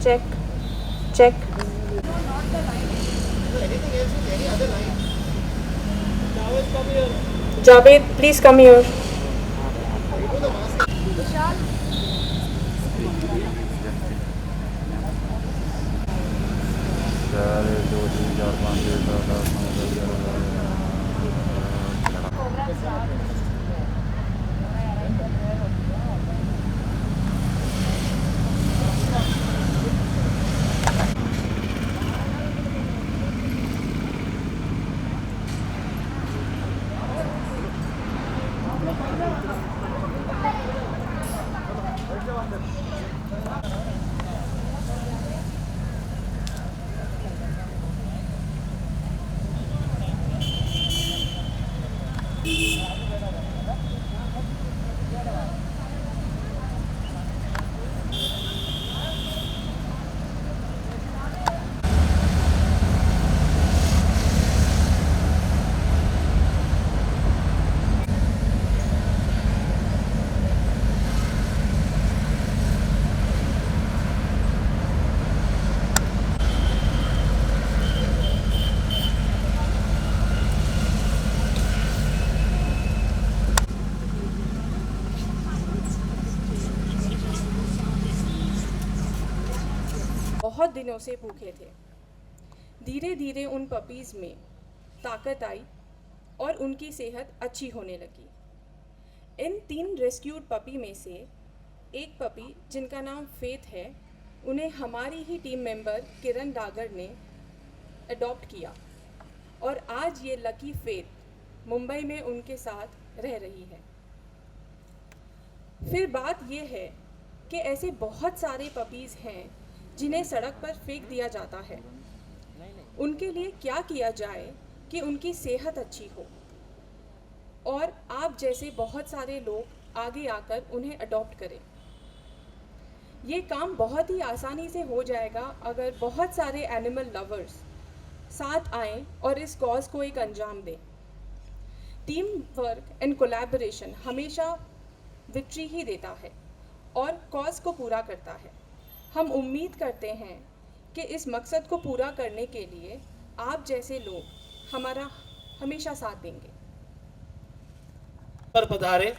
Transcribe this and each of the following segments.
check, check. Javed, please come here. बहुत दिनों से भूखे थे। धीरे धीरे उन पपीज़ में ताकत आई और उनकी सेहत अच्छी होने लगी। इन 3 रेस्क्यूड पपी में से एक पपी जिनका नाम फेथ है, उन्हें हमारी ही टीम मेंबर किरण डागर ने अडॉप्ट किया और आज ये लकी फेथ मुंबई में उनके साथ रह रही है। फिर बात ये है कि ऐसे बहुत सारे पपीज़ हैं जिन्हें सड़क पर फेंक दिया जाता है। उनके लिए क्या किया जाए कि उनकी सेहत अच्छी हो, और आप जैसे बहुत सारे लोग आगे आकर उन्हें अडॉप्ट करें। ये काम बहुत ही आसानी से हो जाएगा अगर बहुत सारे एनिमल लवर्स साथ आएं और इस कॉज को एक अंजाम दें। टीम वर्क एंड कोलैबोरेशन हमेशा विक्ट्री ही देता है और कॉज को पूरा करता है। हम उम्मीद करते हैं कि इस मकसद को पूरा करने के लिए आप जैसे लोग हमारा हमेशा साथ देंगे। पर पधारे।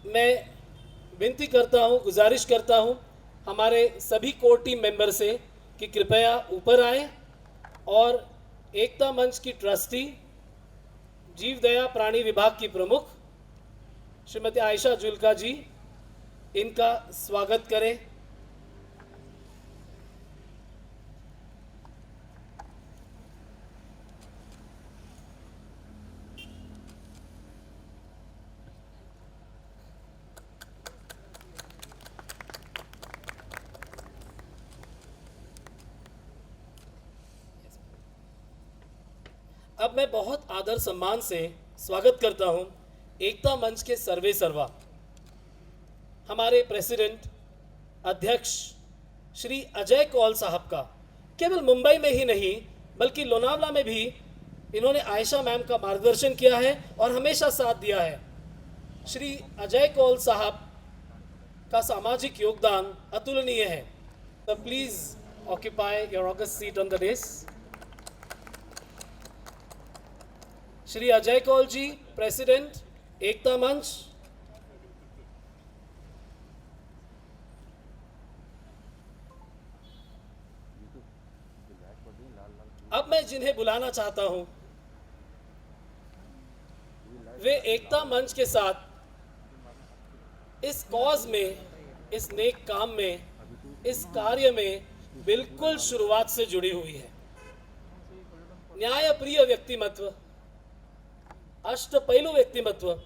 मैं विनती करता हूं, गुजारिश करता हूं हमारे सभी कोर टीम मेंबर से कि कृपया ऊपर आए और एकता मंच की ट्रस्टी, जीव दया प्राणी विभाग की प्रमुख श्रीमती आयशा जुल्का जी, इनका स्वागत करें। अब मैं बहुत आदर सम्मान से स्वागत करता हूं एकता मंच के सर्वे सर्वा हमारे प्रेसिडेंट अध्यक्ष श्री अजय कौल साहब का। केवल मुंबई में ही नहीं बल्कि लोनावला में भी इन्होंने आयशा मैम का मार्गदर्शन किया है और हमेशा साथ दिया है। श्री अजय कौल साहब का सामाजिक योगदान अतुलनीय है। तो please occupy your august seat on the desk. Shri Ajay Kaul ji, president Ekta Manch. अब मैं जिन्हें बुलाना चाहता हूं वे एकता मंच के साथ इस कॉज में, इस नेक काम में, इस कार्य में बिल्कुल शुरुआत से जुड़ी हुई है। न्यायप्रिय व्यक्तिमत्व, अष्टपैलू व्यक्तिमत्व,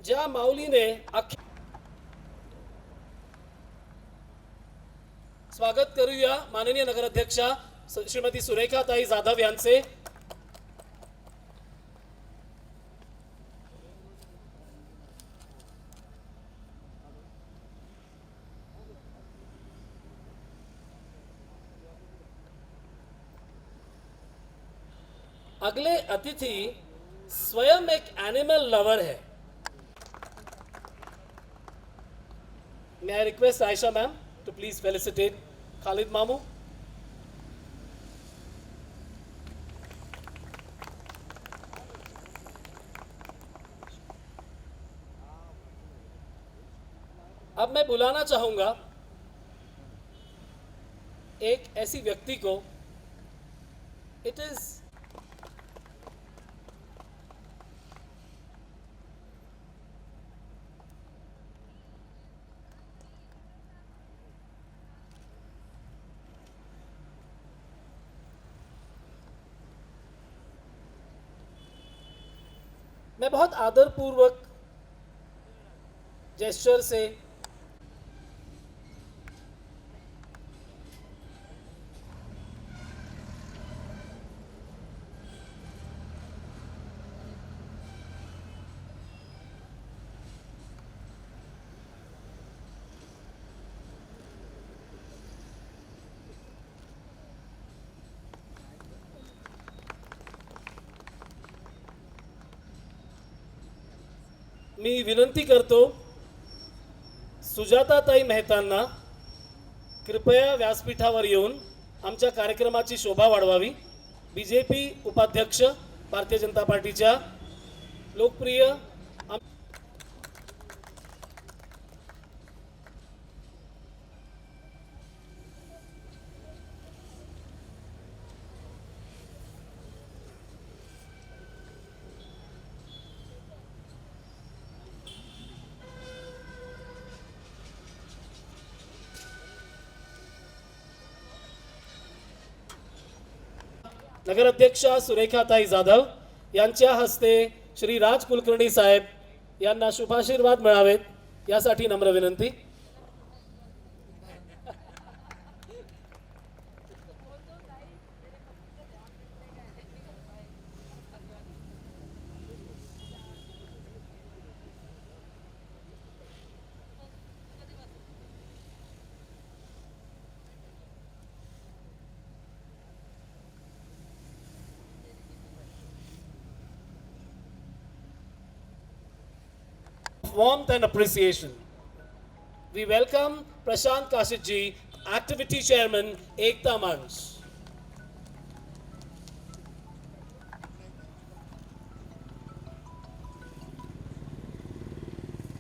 ज्या माऊलीने स्वागत करूया माननीय नगराध्यक्षा श्रीमती सुरेखाताई जाधव यांचे। अगले अतिथि स्वयं एक एनिमल लवर है। May I request Aisha ma'am to please felicitate Khalid Mamu. अब मैं बुलाना चाहूंगा एक ऐसी व्यक्ति को. इट इज मैं बहुत आदरपूर्वक जेस्चर से मी विनंती करतो सुजाताताई मेहतांना कृपया व्यासपीठावर येऊन आमच्या कार्यक्रमाची शोभा वाढवावी. बीजेपी उपाध्यक्ष भारतीय जनता पार्टीच्या लोकप्रिय नगराध्यक्षा सुरेखाताई जाधव यांच्या हस्ते श्री राज कुलकर्णी साहेब यांना शुभाशीर्वाद मिळावेत यासाठी नम्र विनंती. Warmth and appreciation. We welcome Prashant Kashit ji, Activity Chairman, Ekta Manch.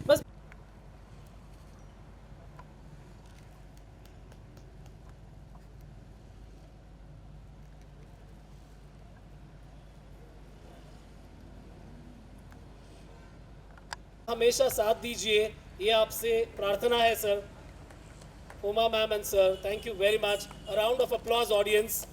बस हमेशा साथ दीजिए, ये आपसे प्रार्थना है sir. Uma ma'am and sir, thank you very much. A round of applause audience.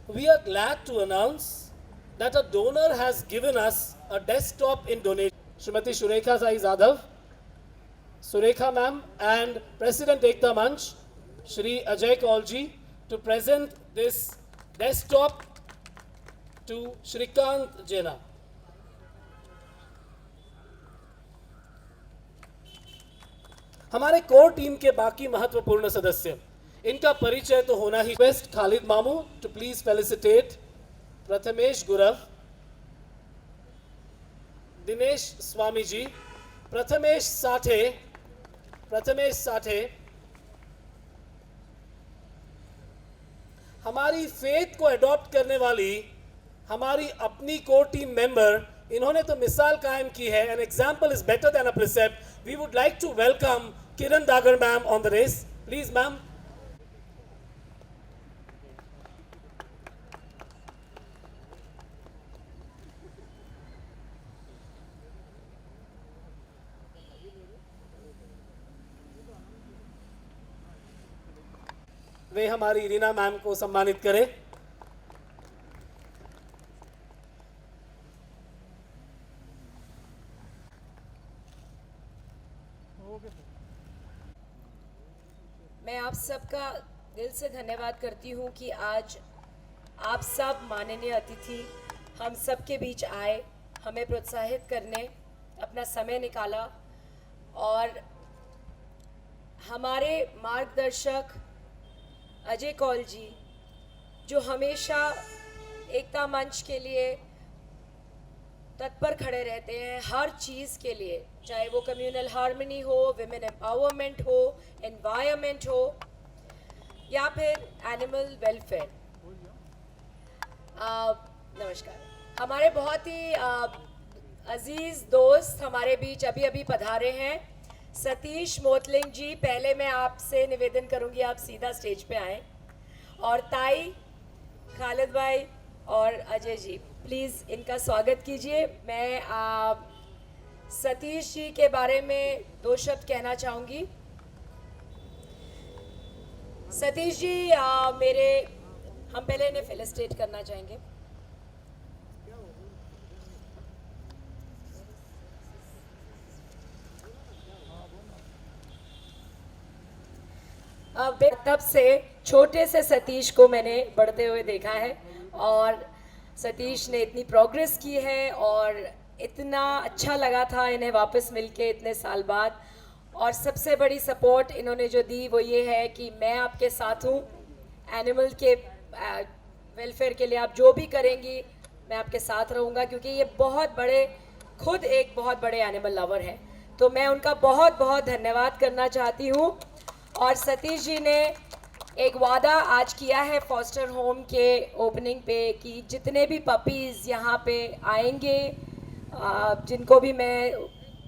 We are glad to announce that a donor has given us a desktop in donation. Shrimati Surekha Sai Jadhav, Surekha ma'am and President Ekta Manch, Shri Ajay Kaulji, to present this desktop to Shrikant Jena. हमारे core team के बाकी महत्वपूर्ण सदस्य, इनका परिचय तो होना ही. Request Khalid Mamu to please felicitate Prathamesh Gurav, Dinesh Swami ji, Prathamesh Sathe. हमारी फेथ को अडॉप्ट करने वाली हमारी अपनी कोर टीम मेंबर, इन्होंने तो मिसाल कायम की है. An example is better than a precept. We would like to welcome Kiran Dagar ma'am on the race. Please ma'am. वे हमारी रीना मैम को सम्मानित करें. मैं आप सबका दिल से धन्यवाद करती हूँ कि आज आप सब माननीय अतिथि हम सब के बीच आए, हमें प्रोत्साहित करने अपना समय निकाला, और हमारे मार्गदर्शक अजय कौल जी, जो हमेशा एकता मंच के लिए तत्पर खड़े रहते हैं, हर चीज़ के लिए, चाहे वो कम्युनल हार्मनी हो, विमेन एम्पावरमेंट हो, एनवायरनमेंट हो, या फिर एनिमल वेलफेयर। नमस्कार। हमारे बहुत ही अजीज़ दोस्त हमारे बीच अभी अभी पधारे हैं, सतीश मोतलिंग जी। पहले मैं आपसे निवेदन करूंगी आप सीधा स्टेज पे आएँ, और ताई, खालिद भाई और अजय जी, प्लीज़ इनका स्वागत कीजिए। मैं सतीश जी के बारे में 2 शब्द कहना चाहूँगी। सतीश जी हम पहले इन्हें फेलिसिटेट करना चाहेंगे। अब तब से छोटे से सतीश को मैंने बढ़ते हुए देखा है, और सतीश ने इतनी प्रोग्रेस की है, और इतना अच्छा लगा था इन्हें वापस मिलके इतने साल बाद। और सबसे बड़ी सपोर्ट इन्होंने जो दी वो ये है कि मैं आपके साथ हूँ, एनिमल के वेलफेयर के लिए आप जो भी करेंगी मैं आपके साथ रहूँगा, क्योंकि ये बहुत बड़े, खुद एक बहुत बड़े एनिमल लवर हैं। तो मैं उनका बहुत बहुत धन्यवाद करना चाहती हूँ। और सतीश जी ने एक वादा आज किया है फॉस्टर होम के ओपनिंग पे कि जितने भी पपीज़ यहाँ पे आएंगे, जिनको भी मैं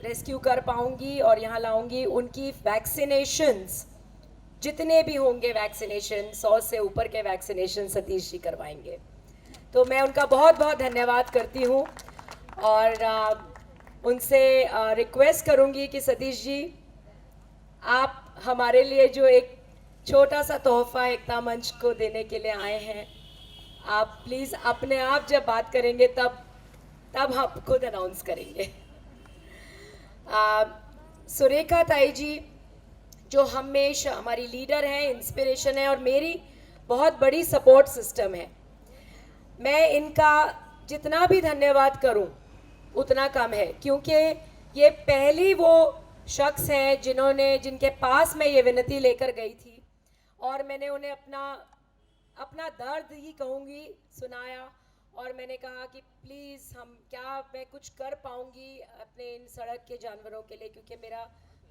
रेस्क्यू कर पाऊँगी और यहाँ लाऊंगी, उनकी वैक्सीनेशंस जितने भी होंगे, वैक्सीनेशन 100 से ऊपर के वैक्सीनेशन सतीश जी करवाएंगे। तो मैं उनका बहुत बहुत धन्यवाद करती हूँ, और उनसे रिक्वेस्ट करूँगी कि सतीश जी, आप हमारे लिए जो एक छोटा सा तोहफा एकता मंच को देने के लिए आए हैं, आप प्लीज़ अपने आप जब बात करेंगे तब हम खुद अनाउंस करेंगे। सुरेखा ताई जी, जो हमेशा हमारी लीडर हैं, इंस्पिरेशन है, और मेरी बहुत बड़ी सपोर्ट सिस्टम है। मैं इनका जितना भी धन्यवाद करूं उतना कम है, क्योंकि ये पहली वो शख्स हैं जिनके पास मैं ये विनती लेकर गई थी, और मैंने उन्हें अपना दर्द ही कहूँगी सुनाया, और मैंने कहा कि प्लीज़ मैं कुछ कर पाऊँगी अपने इन सड़क के जानवरों के लिए, क्योंकि मेरा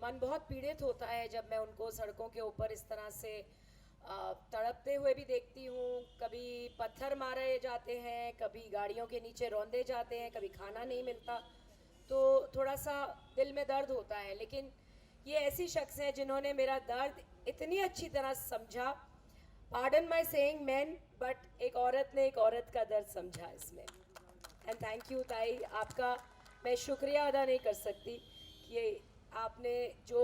मन बहुत पीड़ित होता है जब मैं उनको सड़कों के ऊपर इस तरह से तड़पते हुए भी देखती हूँ। कभी पत्थर मारे जाते हैं, कभी गाड़ियों के नीचे रौंदे जाते हैं, कभी खाना नहीं मिलता, तो थोड़ा सा दिल में दर्द होता है। लेकिन ये ऐसी शख्स हैं जिन्होंने मेरा दर्द इतनी अच्छी तरह समझा, pardon my saying man, but एक औरत ने एक औरत का दर्द समझा इसमें। एंड थैंक यू ताई, आपका मैं शुक्रिया अदा नहीं कर सकती कि आपने जो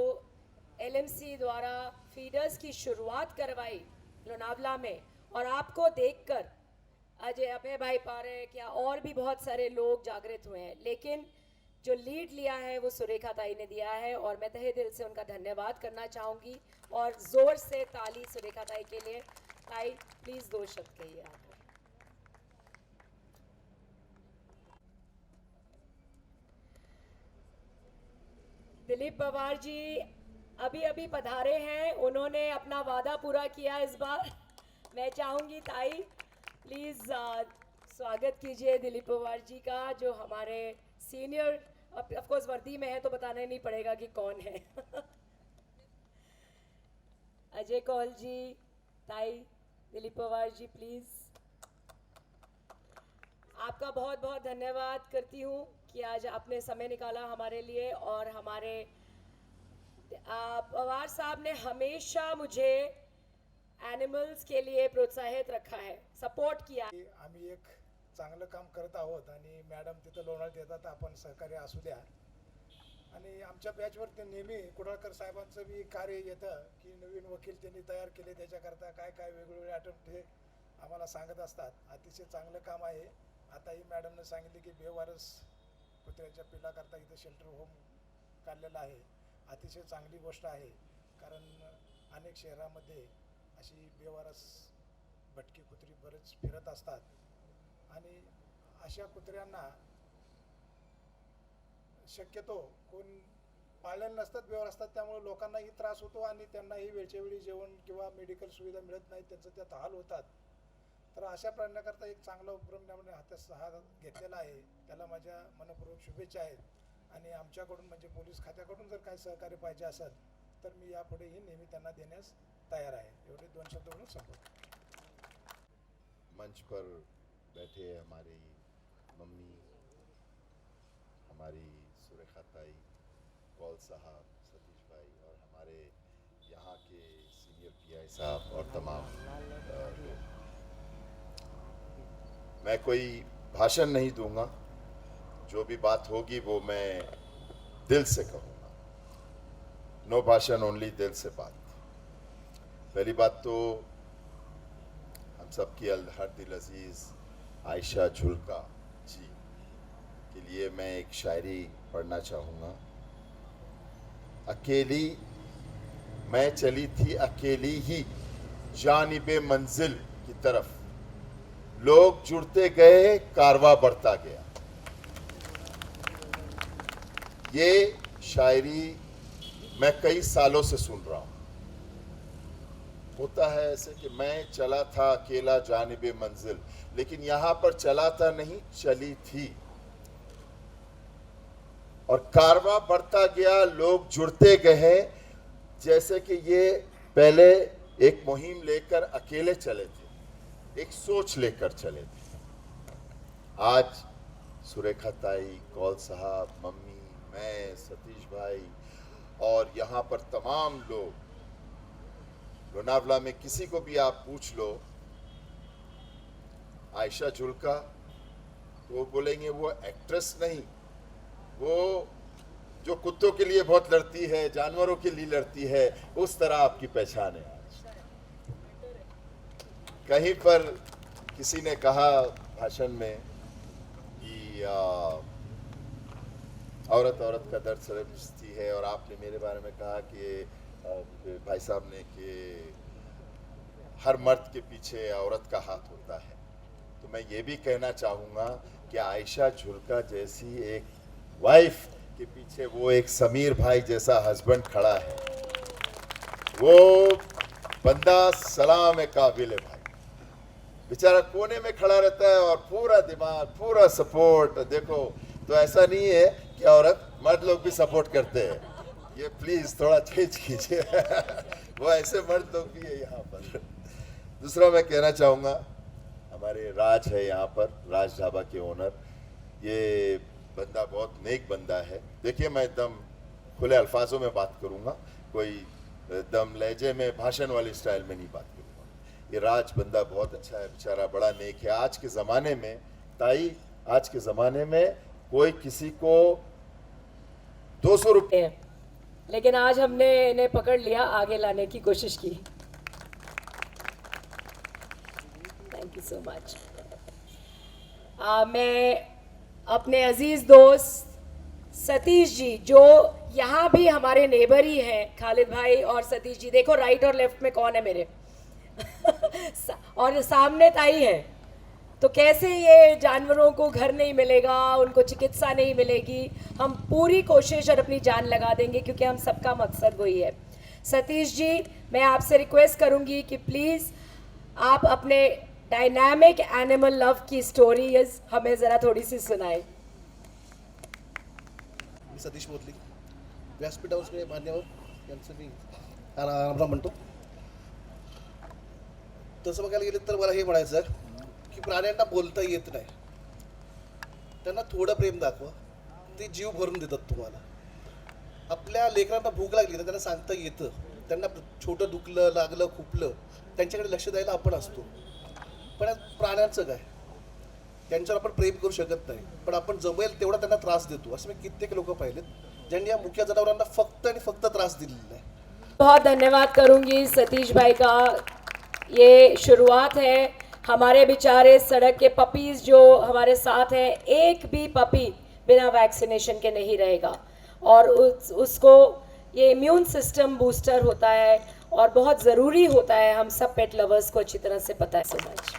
LMC द्वारा फीडर्स की शुरुआत करवाई लोनावला में, और आपको देखकर अभय भाई पारेख या और भी बहुत सारे लोग जागृत हुए हैं, लेकिन जो लीड लिया है वो सुरेखा ताई ने दिया है, और मैं तहे दिल से उनका धन्यवाद करना चाहूँगी। और ज़ोर से ताली सुरेखा ताई के लिए। ताई प्लीज़ 2 शब्द कहिए आप। दिलीप पवार जी अभी अभी पधारे हैं, उन्होंने अपना वादा पूरा किया इस बार। मैं चाहूँगी ताई प्लीज़ स्वागत कीजिए दिलीप पवार जी का, जो हमारे सीनियर, ऑफ कोर्स वर्दी में है तो बताना नहीं पड़ेगा कि कौन है। अजय कौल जी, ताई, दिलीप पवार जी प्लीज़। आपका बहुत बहुत धन्यवाद करती हूँ कि आज आपने समय निकाला हमारे लिए, और हमारे पवार साहब ने हमेशा मुझे एनिमल्स के लिए प्रोत्साहित रखा है, सपोर्ट किया। आम्ही एक चांगलं काम करत आहोत, आणि मॅडम तिथं लोणावळ्यात येतात, आपण सहकार्य असू द्या। आणि आमच्या बॅचवर नेहमी कुडाळकर साहेबांचं बी कार्य येतं की नवीन वकील त्यांनी तयार केले, त्याच्याकरता काय काय वेगवेगळे अटेम्प्ट हे आम्हाला सांगत असतात। अतिशय चांगलं काम आहे। आताही मॅडमने सांगितले की बेवारस कुत्र्याच्या पिल्लाकरता इथं शेल्टर होम काढलेलं आहे। अतिशय चांगली गोष्ट आहे, कारण अनेक शहरामध्ये अशी बेवारस भटकी कुत्री बरेच फिरत असतात, आणि अशा कुत्र्यांना शक्यतो कोण पाळलेले नसतात, व्यवस्था, त्यामुळे लोकांनाही त्रास होतो आणि त्यांनाही वेळच्या वेळी जेवण किंवा मेडिकल सुविधा मिळत नाही, त्यांचं त्यात हाल होतात. तर अशा प्राण्याकरता एक चांगला उपक्रम त्यामुळे हातात घेतलेला आहे. त्याला माझ्या मनपूर्वक शुभेच्छा आहेत. आणि आमच्याकडून म्हणजे पोलीस खात्याकडून जर काही सहकार्य पाहिजे असेल तर मी यापुढेही नेहमी त्यांना देण्यास तयार आहे. एवढे 2 शब्द बोलून संपवतो. मंच पर बैठे हमारी मम्मी, हमारी सुरेखा ताई, कौल साहब, सतीश भाई और हमारे यहाँ के सीनियर पीआई साहब और तमाम लोग, मैं कोई भाषण नहीं दूंगा. जो भी बात होगी वो मैं दिल से कहूँगा. नो भाषण, ओनली दिल से बात. पहली बात तो हम सबकी हर दिल अजीज आयशा झुल्का जी के लिए मैं एक शायरी पढ़ना चाहूँगा. अकेली मैं चली थी, अकेली ही जानिबे मंजिल की तरफ, लोग जुड़ते गए, कारवा बढ़ता गया. ये शायरी मैं कई सालों से सुन रहा हूँ. होता है ऐसे कि मैं चला था अकेला जानिबे मंजिल, लेकिन यहाँ पर चला था नहीं, चली थी. और कारवां बढ़ता गया, लोग जुड़ते गए. जैसे कि ये पहले एक मुहिम लेकर अकेले चले थे, एक सोच लेकर चले थे. आज सुरेखा ताई, कौल साहब, मम्मी, मैं, सतीश भाई और यहाँ पर तमाम लोग, लोनावला में किसी को भी आप पूछ लो आयशा झुल्का, तो वो बोलेंगे वो एक्ट्रेस नहीं, वो जो कुत्तों के लिए बहुत लड़ती है, जानवरों के लिए लड़ती है, उस तरह आपकी पहचान है. आज कहीं पर किसी ने कहा भाषण में कि औरत औरत का दर्द समझती है, और आपने मेरे बारे में कहा कि भाई साहब ने कि हर मर्द के पीछे औरत का हाथ होता है. तो मैं ये भी कहना चाहूँगा कि आयशा झुल्का जैसी एक वाइफ के पीछे वो एक समीर भाई जैसा हस्बैंड खड़ा है, वो बंदा सलाम काबिल है. भाई बेचारा कोने में खड़ा रहता है और पूरा दिमाग, पूरा सपोर्ट. देखो तो ऐसा नहीं है कि औरत मर्द लोग भी सपोर्ट करते हैं, ये प्लीज थोड़ा चेंज कीजिए. वो ऐसे मर्द लोग भी है यहाँ पर. दूसरा मैं कहना चाहूँगा, हमारे राज है यहाँ पर, राज ढाबा के ओनर. ये बंदा बहुत नेक बंदा है. देखिए मैं एकदम खुले अल्फाजों में बात करूँगा, कोई एकदम लहजे में भाषण वाली स्टाइल में नहीं बात करूँगा. ये राज बंदा बहुत अच्छा है, बेचारा बड़ा नेक है. आज के ज़माने में ताई, आज के ज़माने में कोई किसी को 200 रुपये, लेकिन आज हमने इन्हें पकड़ लिया, आगे लाने की कोशिश की. Thank you so much. मैं अपने अजीज दोस्त सतीश जी, जो यहाँ भी हमारे नेबर ही हैं, खालिद भाई और सतीश जी, देखो राइट और लेफ्ट में कौन है मेरे और सामने ताई है. तो कैसे ये जानवरों को घर नहीं मिलेगा, उनको चिकित्सा नहीं मिलेगी, हम पूरी कोशिश और अपनी जान लगा देंगे, क्योंकि हम सबका मकसद वही है. सतीश जी, मैं आपसे रिक्वेस्ट करूंगी कि प्लीज़ आप अपने डायनामिक एनिमल लव की स्टोरीज हमें ज़रा थोडी सी सुनाएं. मी सतीश मोतली, व्यासपीठ हाऊसकडे मान्यवर यांचं मी रामराम म्हणतो. तसं बघायला गेलं तर मला हे म्हणायचं की प्राण्यांना बोलता येत नाही, त्यांना थोडं प्रेम दाखवा, ते जीव भरून देतात तुम्हाला. आपल्या लेकरांना भूक लागली तर त्यांना सांगता येतं, त्यांना छोटं दुखलं, लागलं, खुपलं, त्यांच्याकडे लक्ष द्यायला आपण असतो. पण प्राण्यांचं काय, त्यांच्यावर आपण प्रेम करू शकत नाही, पण आपण जमेल तेवढा त्यांना त्रास देतो. असे मी कित्येक लोक पाहिलेत ज्यांनी या मुख्य जनावरांना फक्त आणि फक्त त्रास दिलेला आहे. बहुत धन्यवाद करूंगी सतीश भाई का. ये शुरुआत है. हमारे बेचारे सड़क के पपीज़ जो हमारे साथ हैं, एक भी पपी बिना वैक्सीनेशन के नहीं रहेगा, और उसको ये इम्यून सिस्टम बूस्टर होता है और बहुत ज़रूरी होता है. हम सब पेट लवर्स को अच्छी तरह से पता है. So much.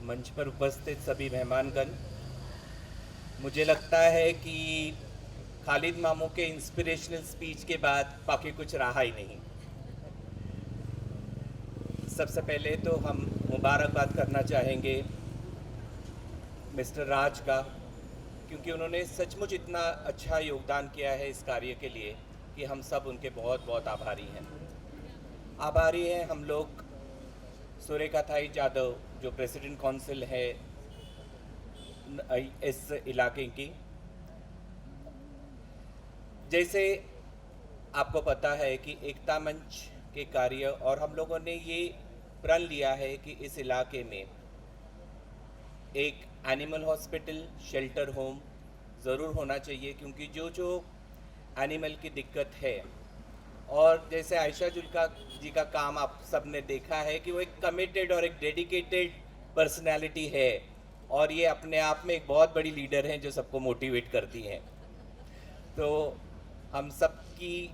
मंच पर उपस्थित सभी मेहमानगण, मुझे लगता है कि खालिद मामू के इंस्पिरेशनल स्पीच के बाद बाकी कुछ रहा ही नहीं। सबसे पहले तो हम मुबारकबाद करना चाहेंगे मिस्टर राज का, क्योंकि उन्होंने सचमुच इतना अच्छा योगदान किया है इस कार्य के लिए कि हम सब उनके बहुत बहुत आभारी हैं। आभारी हैं हम लोग सुरेखा थाई जादव जो प्रेसिडेंट काउंसिल है इस इलाके की। जैसे आपको पता है कि एकता मंच के कार्य और हम लोगों ने ये प्रण लिया है कि इस इलाके में एक एनिमल हॉस्पिटल, शेल्टर होम ज़रूर होना चाहिए, क्योंकि जो एनिमल की दिक्कत है, और जैसे आयशा जुल्का जी का काम आप सब ने देखा है कि वो एक कमिटेड और एक डेडिकेटेड पर्सनालिटी है, और ये अपने आप में एक बहुत बड़ी लीडर हैं जो सबको मोटिवेट करती हैं। तो हम सब की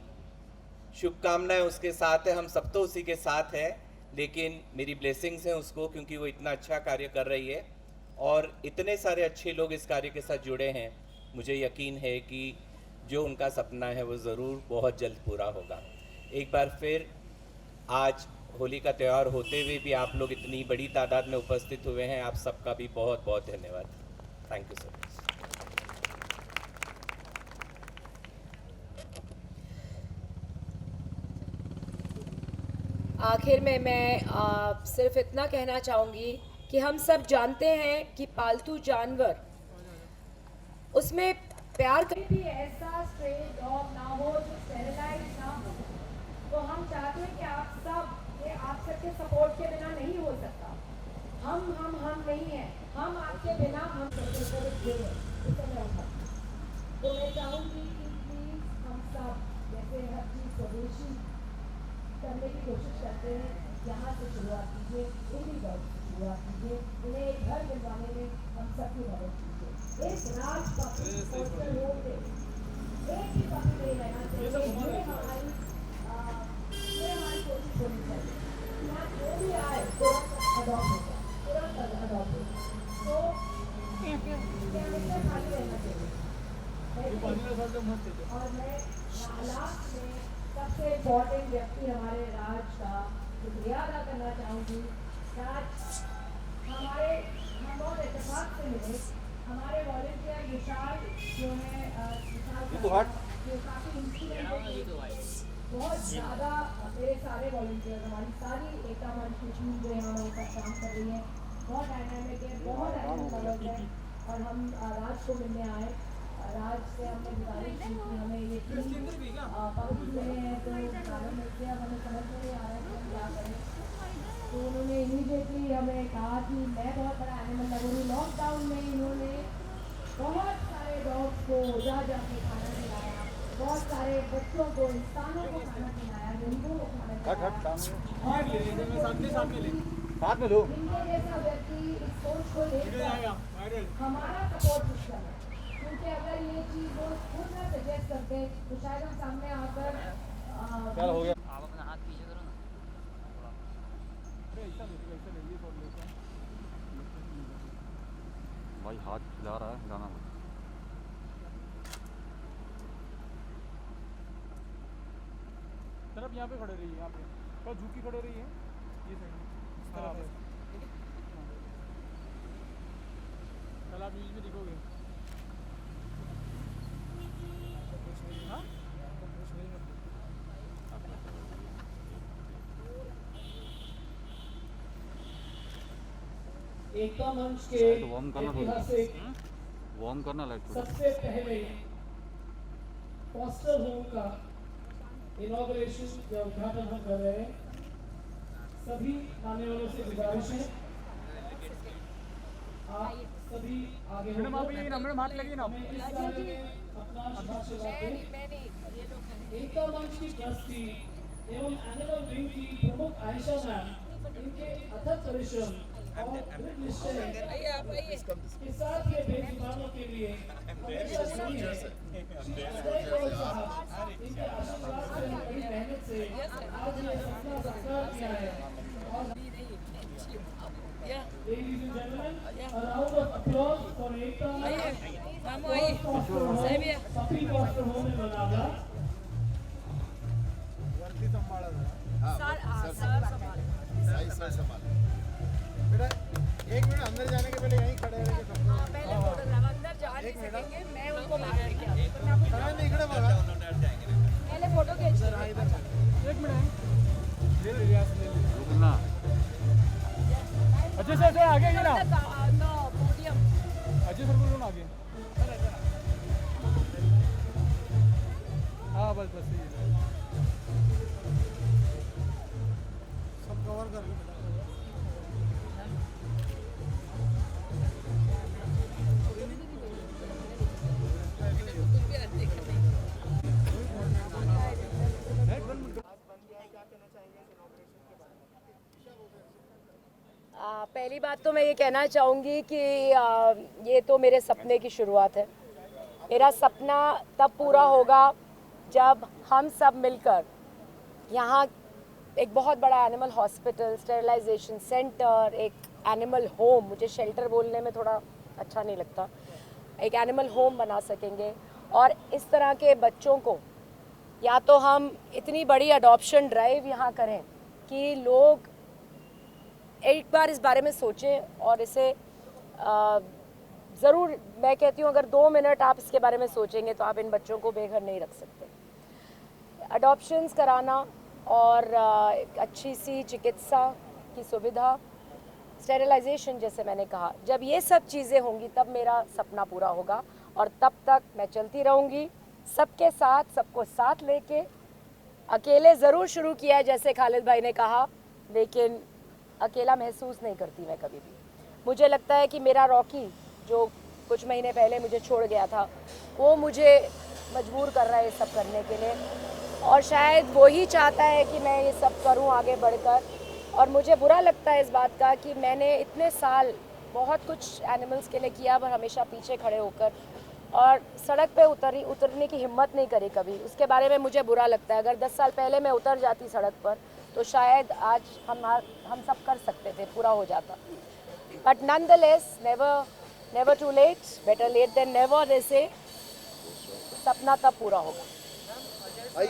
शुभकामनाएं उसके साथ है, हम सब तो उसी के साथ हैं, लेकिन मेरी ब्लेसिंग्स हैं उसको, क्योंकि वो इतना अच्छा कार्य कर रही है और इतने सारे अच्छे लोग इस कार्य के साथ जुड़े हैं। मुझे यकीन है कि जो उनका सपना है वो ज़रूर बहुत जल्द पूरा होगा। एक बार फिर आज होली का त्यौहार होते हुए भी आप लोग इतनी बड़ी तादाद में उपस्थित हुए हैं, आप सबका भी बहुत बहुत धन्यवाद। Thank you so much. आखिर में मैं सिर्फ इतना कहना चाहूँगी कि हम सब जानते हैं कि पालतू जानवर उसमें प्यार भी ऐसा स्ट्रे डॉग ना हो जो स्टेरिलाइज ना हो। तो हम चाहते हैं कि आप सब, ये आप सबके सपोर्ट के बिना नहीं हो सकता। हम नहीं हैं, हम आपके बिना हम तो मैं चाहूँगी कि प्लीज़ हम सब जैसे हर चीज़ स्वदेशी करने की कोशिश करते हैं, यहाँ से शुरुआत कीजिए, इन्हीं बर्ड से शुरुआत कीजिए, उन्हें एक घर दिलवाने में हम सबकी मदद कीजिए। इस राज पपी पोस्टर रोड पे एक ही पपी नहीं रहना चाहिए, ये हमारी कोशिश होनी चाहिए। यहाँ जो भी आए तुरंत अडॉप्ट हो जाए, तुरंत अडॉप्ट हो जाए। तो ये हमेशा खाली रहना चाहिए। और मैं लास्ट में सबसे इम्पोर्टेंट व्यक्ति हमारे राज का शुक्रिया अदा करना चाहूँगी। राज हम बहुत इत्तेफाक से मिले। हमारे वॉलंटियर विशाल जो है जो काफ़ी इंस्पिरेशन बहुत ज़्यादा, मेरे सारे वॉलंटियर, हमारी सारी एकता मंच की टीम जो है हमारे साथ काम कर रही है, बहुत डायनामिक है, बहुत डायनामिक है। और हम राज को मिलने आए, राज से हमने गुजारिश की कि हमें ये पब्स मिले हैं तो कारण मिलते हैं, हमें समझ में नहीं आ रहा है कि हम क्या करें। तो उन्होंने इमीडिएटली हमें कहा कि मैं बहुत बड़ा एनिमल लवर हूँ। लॉकडाउन में इन्होंने बहुत सारे डॉग्स को जा के खाना खिलाया, बहुत सारे बच्चों को, इंसानों को खाना खिलाया, जंतुओं को खाना खिलाया। इनके जैसा व्यक्ति इस सोच को लेकर हमारा सपोर्ट सिस्टम है, क्योंकि अगर ये चीज़ वो खुद ना सजेस्ट करते तो शायद हम सामने आकर हो गया। आप अपना हाथ पीछे करो ना भाई, हाथ खिला रहा है गाना। तरफ यहाँ पे खड़े रहिए, यहाँ पे तो झुकी खड़े रहिए, ये साइड इस तरफ है। कल आप न्यूज़ में दिखोगे। हाँ? एकता मंच के ऐतिहासिक वार्म करना लाइट सबसे पहले फॉस्टर होम का इनॉग्रेशन या उद्घाटन हम कर रहे हैं। सभी आने वालों से गुजारिश है आप सभी आगे मैडम आप ये नंबर हाथ लगी ना अपना शुभाशय दें। एकता मंच की ट्रस्टी एवं एनिमल विंग की प्रमुख आयशा मैम, इनके अथक परिश्रम और दृढ़ निश्चय के साथ ये बेजुबानों के लिए हमेशा जुड़ी है। श्री अजय कौर साहब, इनके आशीर्वाद से, बड़ी मेहनत से आज ये सपना साकार किया है। और ladies and gentlemen, वरती संभाळा बेटा, एक मिनट अंदर जाने के पहले यहीं खड़े रहेंगे सबको। एक मिनट सगळ्यांनी इकडे बघा। एक मिनट ले ले रियाज ले ले रुकना अजय सर थोड़ा आगे आइए ना अजय सर बोलो ना आगे हाँ बस बस यही है। सब कवर कर लो। पहली बात तो मैं ये कहना चाहूँगी कि ये तो मेरे सपने की शुरुआत है। मेरा सपना तब पूरा होगा जब हम सब मिलकर यहाँ एक बहुत बड़ा एनिमल हॉस्पिटल, स्टेरिलाइजेशन सेंटर, एक एनिमल होम, मुझे शेल्टर बोलने में थोड़ा अच्छा नहीं लगता, एक एनिमल होम बना सकेंगे। और इस तरह के बच्चों को या तो हम इतनी बड़ी अडॉप्शन ड्राइव यहाँ करें कि लोग एक बार इस बारे में सोचें और इसे ज़रूर, मैं कहती हूँ अगर 2 मिनट आप इसके बारे में सोचेंगे तो आप इन बच्चों को बेघर नहीं रख सकते। अडॉप्शंस कराना और एक अच्छी सी चिकित्सा की सुविधा, स्टेरिलाइजेशन जैसे मैंने कहा, जब ये सब चीज़ें होंगी तब मेरा सपना पूरा होगा। और तब तक मैं चलती रहूँगी सबके साथ, सबको साथ लेके। अकेले ज़रूर शुरू किया है जैसे खालिद भाई ने कहा, लेकिन अकेला महसूस नहीं करती मैं कभी भी। मुझे लगता है कि मेरा रॉकी जो कुछ महीने पहले मुझे छोड़ गया था, वो मुझे मजबूर कर रहा है ये सब करने के लिए, और शायद वो ही चाहता है कि मैं ये सब करूं आगे बढ़कर। और मुझे बुरा लगता है इस बात का कि मैंने इतने साल बहुत कुछ एनिमल्स के लिए किया, पर हमेशा पीछे खड़े होकर और सड़क पे उतरने की हिम्मत नहीं करी कभी। उसके बारे में मुझे बुरा लगता है। अगर 10 साल पहले मैं उतर जाती सड़क पर तो शायद आज हम सब कर सकते थे, पूरा हो जाता। But nonetheless, never too late, better late than never, जैसे सपना तब पूरा होगा। आई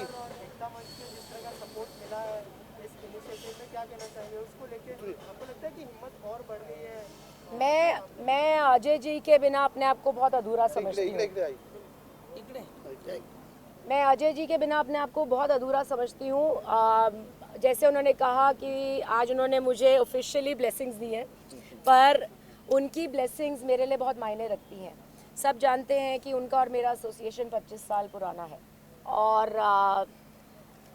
मैं अजय जी के बिना अपने आप को बहुत अधूरा समझती हूँ। मैं अजय जी के बिना अपने आप को बहुत अधूरा समझती हूँ। जैसे उन्होंने कहा कि आज उन्होंने मुझे ऑफिशियली ब्लेसिंग्स दी हैं, पर उनकी ब्लेसिंग्स मेरे लिए बहुत मायने रखती हैं। सब जानते हैं कि उनका और मेरा एसोसिएशन 25 साल पुराना है, और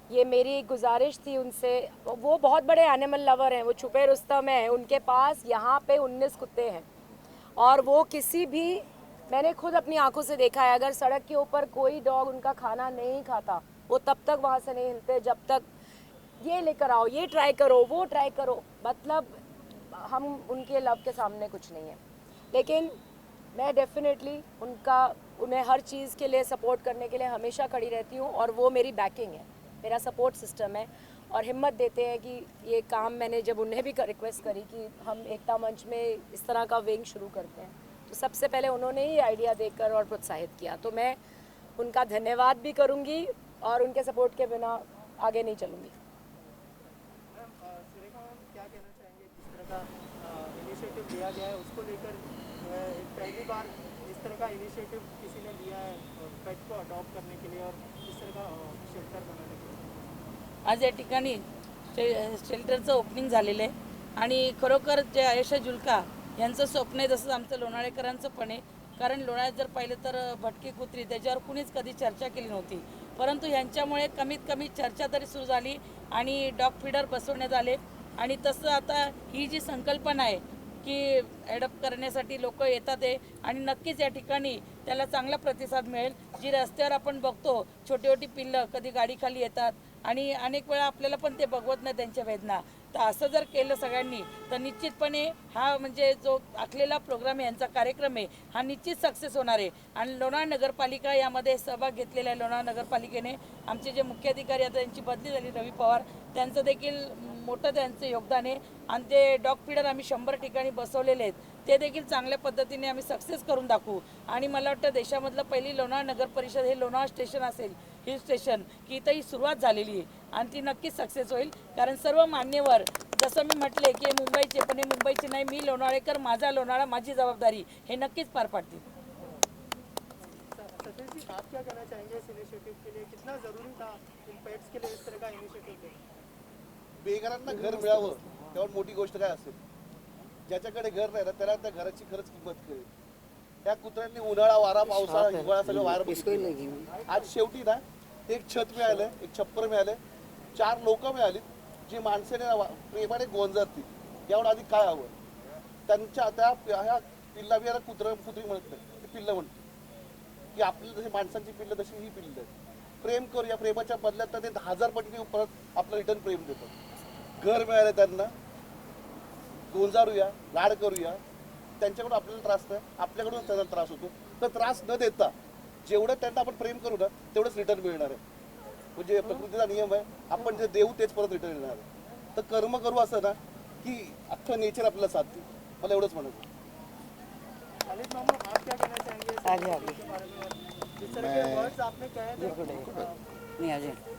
ये मेरी गुजारिश थी उनसे। वो बहुत बड़े एनिमल लवर हैं, वो छुपे रुस्तम हैं, उनके पास यहाँ पे 19 कुत्ते हैं, और वो किसी भी, मैंने खुद अपनी आंखों से देखा है, अगर सड़क के ऊपर कोई डॉग उनका खाना नहीं खाता, वो तब तक वहाँ से नहीं हिलते जब तक ये लेकर आओ, ये ट्राई करो, वो ट्राई करो। मतलब हम उनके लव के सामने कुछ नहीं है। लेकिन मैं डेफिनेटली उन्हें हर चीज़ के लिए सपोर्ट करने के लिए हमेशा खड़ी रहती हूँ, और वो मेरी बैकिंग है, मेरा सपोर्ट सिस्टम है, और हिम्मत देते हैं कि ये काम, मैंने जब उन्हें भी रिक्वेस्ट करी कि हम एकता मंच में इस तरह का विंग शुरू करते हैं, तो सबसे पहले उन्होंने ही आइडिया देकर और प्रोत्साहित किया। तो मैं उनका धन्यवाद भी करूँगी, और उनके सपोर्ट के बिना आगे नहीं चलूँगी। क्या कहना चाहेंगे, जिस तरह का इनिशिएटिव लिया गया है उसको लेकर, पहली बार इस तरह का इनिशिएटिव किसी ने लिया है पेट को अडॉप्ट करने के लिए और इस तरह का शेल्टर बनाने के लिए? आज या ठिकाणी शेल्टरचं ओपनिंग झालेलं आहे, आणि खरोखर जे आयशा जुल्का यांचं स्वप्न आहे, तसंच आमचं लोणाळेकरांचं पण आहे। कारण लोणाळ्यात जर पाहिलं तर भटकी कुत्री, त्याच्यावर कुणीच कधी चर्चा केली नव्हती, परंतु यांच्यामुळे कमीत कमी चर्चा तरी सुरू झाली आणि डॉग फीडर बसवण्यात आले। आणि तसं आता ही जी संकल्पना आहे की ॲडॉप्ट करण्यासाठी लोक येतात आहे, आणि नक्कीच या ठिकाणी त्याला चांगला प्रतिसाद मिळेल। जी रस्त्यावर आपण बघतो छोटी छोटी पिल्लं कधी गाडीखाली येतात, आणि अनेक वेळा आपल्याला पण ते बघवत नाही त्यांच्या वेदना, तर असं जर केलं सगळ्यांनी तर निश्चितपणे हा म्हणजे जो आखलेला प्रोग्राम आहे, यांचा कार्यक्रम आहे, हा निश्चित सक्सेस होणार आहे। आणि लोणावळा नगरपालिका यामध्ये सहभाग घेतलेला आहे। लोणावळा नगरपालिकेने आमचे जे मुख्य अधिकारी आता त्यांची बदली झाली, रवी पवार, त्यांचं देखील मोठं त्यांचं योगदान आहे आणि ते डॉग फीडर आम्ही 100 ठिकाणी बसवलेले आहेत, ते देखील चांगल्या पद्धतीने आम्ही सक्सेस करून दाखवू. आणि मला वाटतं देशामधलं पहिली लोणावळा नगर परिषद हे लोणावळा स्टेशन असेल, हिल स्टेशन, की इथं ही सुरुवात झालेली आहे आणि ती नक्कीच सक्सेस होईल. कारण सर्व मान्यवर जसं मी म्हटले की हे मुंबईचे, पण हे मुंबईचे नाही, मी लोणावळेकर, माझा लोणावळा, माझी जबाबदारी, हे नक्कीच पार पाडतील. सतीश जी, आप क्या कहना चाहेंगे इस इनिशिएटिव के लिए? कितना ज़रूरी था इन पेट्स के लिए इस तरह का इनिशिएटिव लेना? बेघरांना घर मिळावं त्यावर मोठी गोष्ट काय असेल? ज्याच्याकडे घर नाही ना त्याला त्या घराची खरंच किंमत कळेल. त्या कुत्र्यांनी उन्हाळा, वारा, पावसाळा, हिवाळा सगळं वार बघितलं. आज शेवटी ना एक छत मिळालं, एक छप्पर मिळालं, 4 लोक मिळाली जी माणसाने प्रेमाने गोंजारतील. यावर आधी काय हवं? त्यांच्या ह्या पिल्ला बियाला कुत्री म्हणत नाही, ती पिल्लं म्हणते की आपली जशी माणसांची पिल्लं तशी ही पिल्लं आहेत. प्रेम करूया, प्रेमाच्या बदल्यात ते 10,000 पटीने परत आपलं रिटर्न प्रेम देतात. घर मिळालं त्यांना, गोंजारूया, लाड करूया. त्यांच्याकडून आपल्याला त्रास नाही, आपल्याकडून त्यांना त्रास होतो. तर त्रास न देता जेवढं त्यांना आपण प्रेम करू ना तेवढंच रिटर्न मिळणार आहे. म्हणजे प्रकृतीचा नियम आहे, आपण जे देऊ तेच परत रिटर्न येणार आहे. तर कर्म करू असं ना की अख्खं नेचर आपल्याला साथ देईल. मला एवढंच म्हणायचं. खालिद मामू, आप क्या कहना चाहेंगे इस इनिशिएटिव के बारे में? जिस तरह के वर्ड्स आपने कहे थे,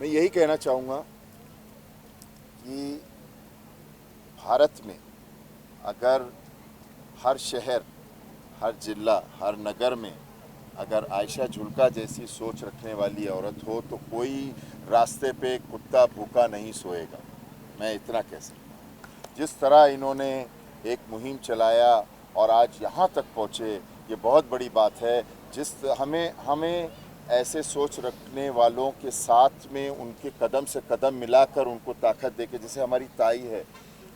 मैं यही कहना चाहूँगा कि भारत में अगर हर शहर, हर जिला, हर नगर में अगर आयशा जुल्का जैसी सोच रखने वाली औरत हो तो कोई रास्ते पे कुत्ता भूखा नहीं सोएगा. मैं इतना कह सकता. जिस तरह इन्होंने एक मुहिम चलाया और आज यहाँ तक पहुँचे, ये बहुत बड़ी बात है. हमें ऐसे सोच रखने वालों के साथ में उनके कदम से कदम मिलाकर उनको ताकत देके, जैसे हमारी ताई है,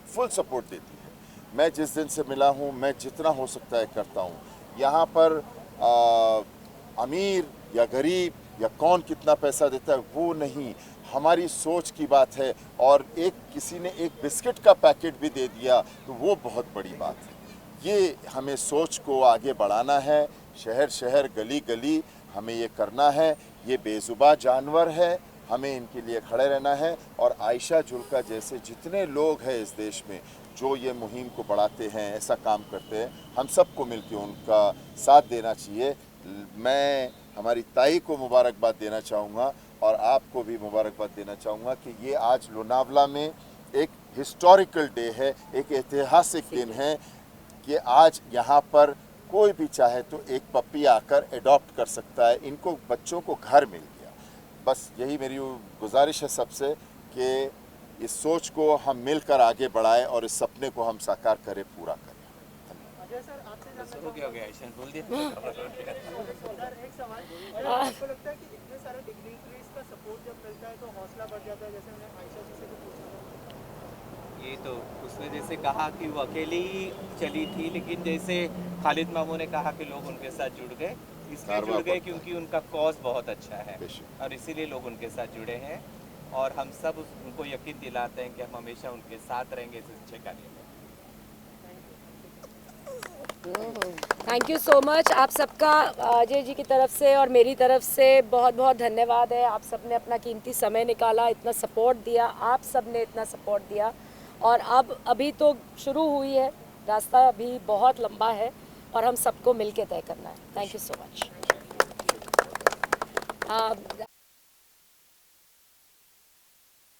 फुल सपोर्ट देती है. मैं जिस दिन से मिला हूँ, मैं जितना हो सकता है करता हूँ. यहाँ पर अमीर या गरीब या कौन कितना पैसा देता है वो नहीं, हमारी सोच की बात है. और किसी ने एक बिस्किट का पैकेट भी दे दिया तो वो बहुत बड़ी बात है. ये हमें सोच को आगे बढ़ाना है. शहर शहर, गली गली हमें ये करना है. ये बेजुबान जानवर है, हमें इनके लिए खड़े रहना है. और आयशा जुल्का जैसे जितने लोग हैं इस देश में जो ये मुहिम को बढ़ाते हैं, ऐसा काम करते हैं, हम सबको मिलकर उनका साथ देना चाहिए. मैं हमारी ताई को मुबारकबाद देना चाहूँगा और आपको भी मुबारकबाद देना चाहूँगा कि ये आज लोनावला में एक हिस्टोरिकल डे है, एक ऐतिहासिक दिन है कि आज यहाँ पर कोई भी चाहे तो एक पप्पी आकर एडॉप्ट कर सकता है. इनको बच्चों को घर मिल गया. बस यही मेरी गुजारिश है सबसे कि इस सोच को हम मिलकर आगे बढ़ाएं और इस सपने को हम साकार करें, पूरा करें. अजय सर, आपसे जानना हो गया ऐसा बोल दिया. सर, एक सवाल, आपको लगता है कि इतने सारे डिग्निटरीज का सपोर्ट जब मिलता है तो हौसला बढ़ जाता है? जैसे मैंने आयशा जी से भी पूछा था, ये तो उसने जैसे कहा कि वो अकेली ही चली थी, लेकिन जैसे खालिद मामू ने कहा कि लोग उनके साथ जुड़ गए, इसलिए जुड़ गए क्योंकि उनका कॉज बहुत अच्छा है और इसीलिए लोग उनके साथ जुड़े हैं. और हम सब उनको यकीन दिलाते हैं कि हम हमेशा उनके साथ रहेंगे इस अच्छे कार्य में. Thank you so much. आप सबका अजय जी की तरफ से और मेरी तरफ से बहुत बहुत धन्यवाद है. आप सब ने अपना कीमती समय निकाला, इतना सपोर्ट दिया, आप सब ने इतना सपोर्ट दिया. और अब अभी तो शुरू हुई है, रास्ता अभी बहुत लंबा है और हम सबको मिलके तय करना है. Thank you so much.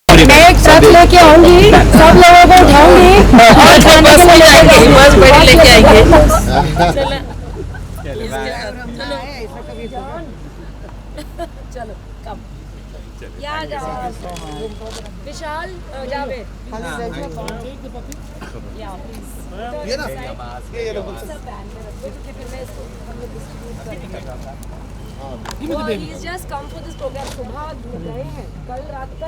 मैं एक ट्रक लेके आऊंगी, सब लोगों को उठाऊंगी और खाने के लिए जाएंगे, बस बड़ी लेके आएंगे. चलो कम यहाँ जाओ. विशाल, जावेद, ये ना He's just come for this program. सुबह गए हैं, कल रात तक